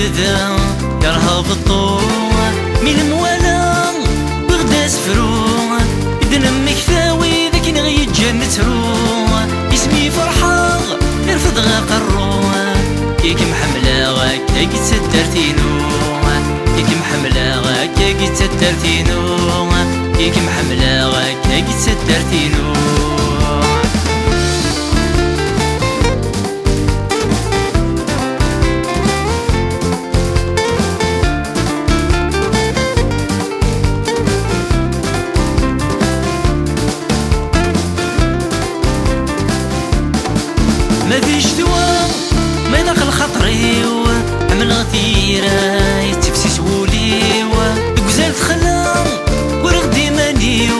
يبدا يرهب الطوع من مولا بغدا سفروع يدنم مكفاوي ذاك نغي جنة روح اسمي فرحة يرفض غاق الروح كيك محملة غاك يتسدرتينو كيك محملة غاك يتسدرتينو كيك محملة غاك يتسدرتينو ما فيش دواء ما ينقل خطري عمل غثيرة يتفسي سولي وقزال تخلى ورغ ديمانيو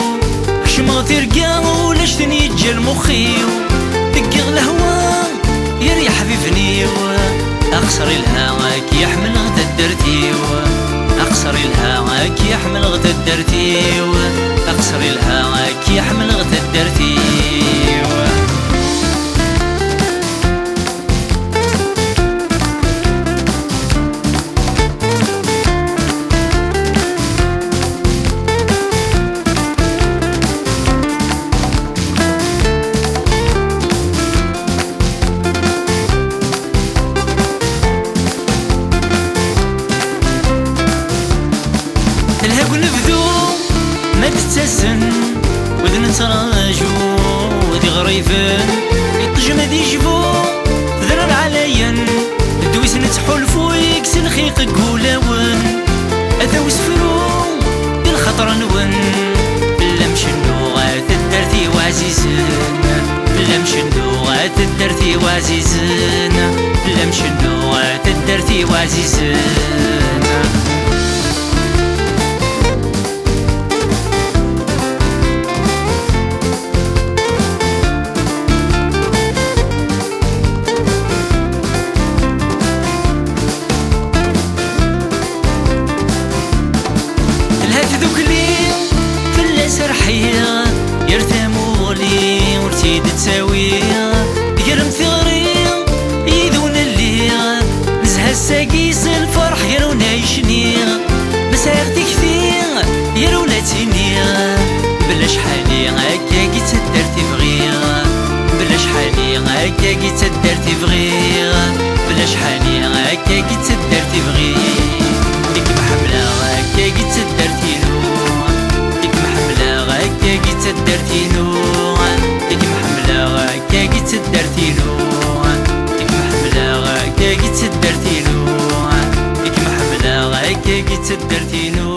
خشم غترقا ولاش تاني يتجال مخيو دقيغ الهوا يريح حبيبنيو اقصر الهواك يحمل غدا درتيو اقصر الهواك يحمل غدا درتيو اقصر الهواك يحمل غدا درتيو الهاق نبذو ما تتسن وذن نتراجو وذي غريفن يطجم ذي جبو ذرر عليا دويس نتحولفو يكس الخيق قولاون اذا وسفرو بالخطر نون بلا مشنو غات الدرتي وعزيزن بلا مشنو غات الدرتي وعزيزن بلا مشنو غات الدرتي وعزيزن سرحية يرتمو لي ورتيد تساوي يرم ثغري يذون اللي نزها الساقيس الفرح يرونا يشني مساغتي كثير يرونا تيني بلا شحالي هكا يتسدر تبغي بلا شحالي هكا يتسدر تبغي بلا شحالي هكا يتسدر تبغي ديك محملة هكا يتسدر تينو كي تدرتينو كي محملة كي تدرتينو كي محملة كي تدرتينو كي محملة كي تدرتينو